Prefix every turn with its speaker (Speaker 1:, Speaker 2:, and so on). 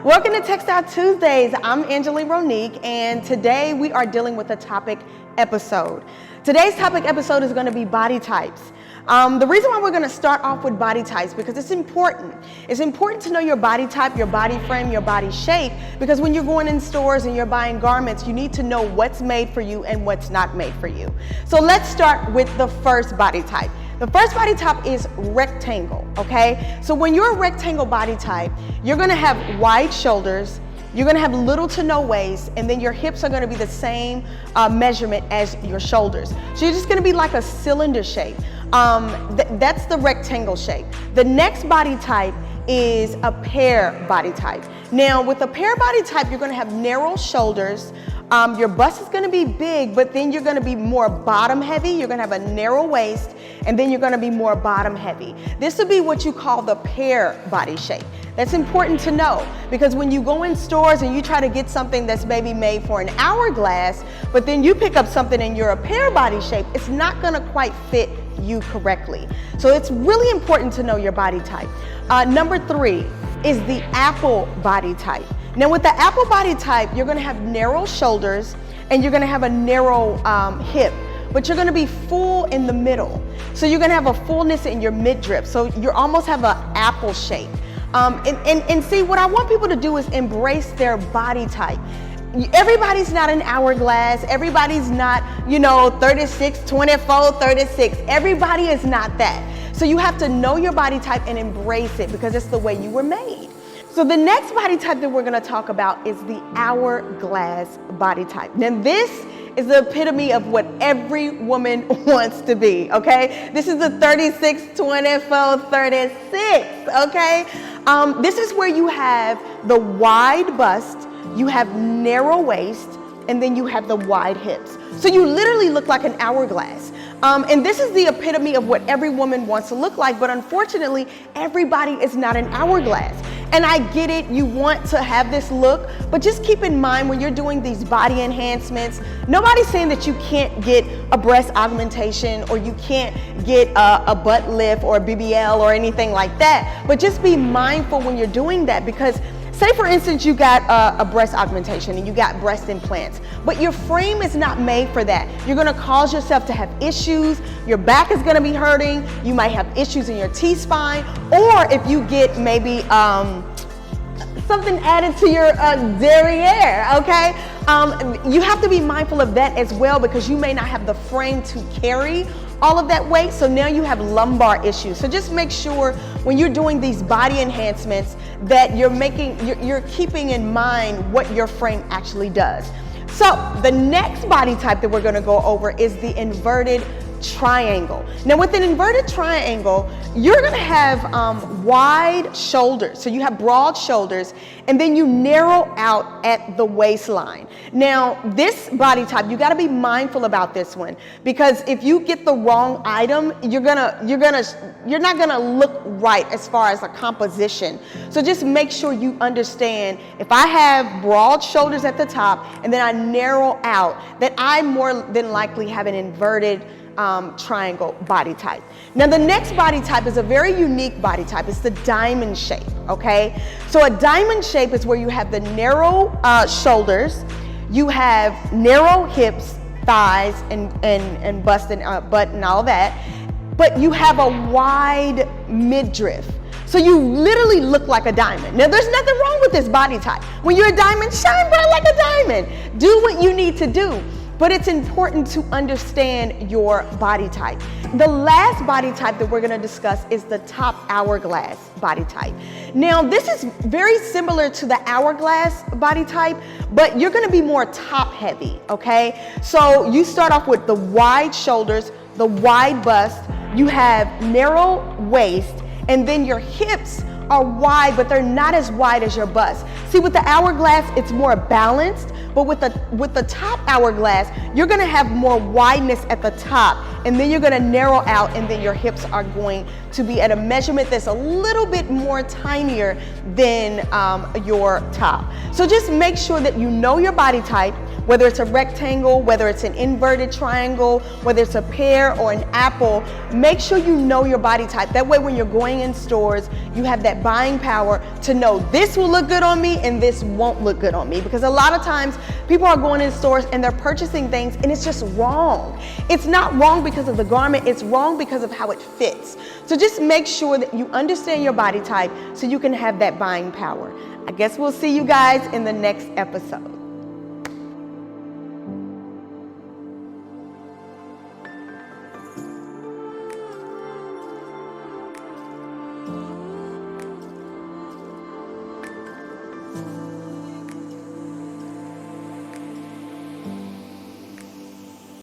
Speaker 1: Welcome to Textile Tuesdays. I'm Angelene Ronique, and today we are dealing with a topic episode. Today's topic episode is going to be body types. The reason why we're going to start off with body types because it's important. It's important to know your body type, your body frame, your body shape, because when you're going in stores and you're buying garments, you need to know what's made for you and what's not made for you. So let's start with the first body type. The first body type is rectangle, okay? So when you're a rectangle body type, you're gonna have wide shoulders, you're gonna have little to no waist, and then your hips are gonna be the same measurement as your shoulders. So you're just gonna be like a cylinder shape. That's the rectangle shape. The next body type is a pear body type. Now with a pear body type, you're gonna have narrow shoulders. Your bust is gonna be big, but then you're gonna be more bottom heavy. You're gonna have a narrow waist, and then you're gonna be more bottom heavy. This would be what you call the pear body shape. That's important to know because when you go in stores and you try to get something that's maybe made for an hourglass, but then you pick up something and you're a pear body shape, it's not gonna quite fit you correctly. So it's really important to know your body type. Number 3 is the apple body type. Now with the apple body type, you're gonna have narrow shoulders and you're gonna have a narrow hip, but you're gonna be full in the middle. So you're gonna have a fullness in your midriff. So you almost have an apple shape. And see, what I want people to do is embrace their body type. Everybody's not an hourglass. Everybody's not, 36, 24, 36. Everybody is not that. So you have to know your body type and embrace it because it's the way you were made. So the next body type that we're gonna talk about is the hourglass body type. Now this is the epitome of what every woman wants to be, okay? This is the 36, 24, 36, okay? This is where you have the wide bust, you have narrow waist, and then you have the wide hips. So you literally look like an hourglass. And this is the epitome of what every woman wants to look like, but unfortunately, everybody is not an hourglass. And I get it, you want to have this look, but just keep in mind when you're doing these body enhancements, nobody's saying that you can't get a breast augmentation or you can't get a butt lift or a BBL or anything like that, but just be mindful when you're doing that because say for instance you got a breast augmentation and you got breast implants, but your frame is not made for that. You're gonna cause yourself to have issues, your back is gonna be hurting, you might have issues in your T-spine, or if you get maybe something added to your derriere, okay? You have to be mindful of that as well because you may not have the frame to carry all of that weight, so now you have lumbar issues. So just make sure when you're doing these body enhancements that you're keeping in mind what your frame actually does. So the next body type that we're gonna go over is the inverted triangle. Now with an inverted triangle, you're gonna have wide shoulders. So you have broad shoulders and then you narrow out at the waistline. Now this body type, you gotta be mindful about this one because if you get the wrong item, you're not gonna look right as far as a composition. So just make sure you understand if I have broad shoulders at the top and then I narrow out, that I more than likely have an inverted triangle body type. Now the next body type is a very unique body type. It's the diamond shape, okay? So a diamond shape is where you have the narrow shoulders, you have narrow hips, thighs, and bust and butt and all that, but you have a wide midriff. So you literally look like a diamond. Now there's nothing wrong with this body type. When you're a diamond, shine bright like a diamond. Do what you need to do. But it's important to understand your body type. The last body type that we're gonna discuss is the top hourglass body type. Now, this is very similar to the hourglass body type, but you're gonna be more top heavy, okay? So you start off with the wide shoulders, the wide bust, you have narrow waist, and then your hips are wide, but they're not as wide as your bust. See, with the hourglass, it's more balanced, but with the top hourglass, you're gonna have more wideness at the top, and then you're gonna narrow out, and then your hips are going to be at a measurement that's a little bit more tinier than your top. So just make sure that you know your body type, whether it's a rectangle, whether it's an inverted triangle, whether it's a pear or an apple. Make sure you know your body type. That way when you're going in stores, you have that buying power to know this will look good on me and this won't look good on me. Because a lot of times people are going in stores and they're purchasing things and it's just wrong. It's not wrong because of the garment, it's wrong because of how it fits. So just make sure that you understand your body type so you can have that buying power. I guess we'll see you guys in the next episode.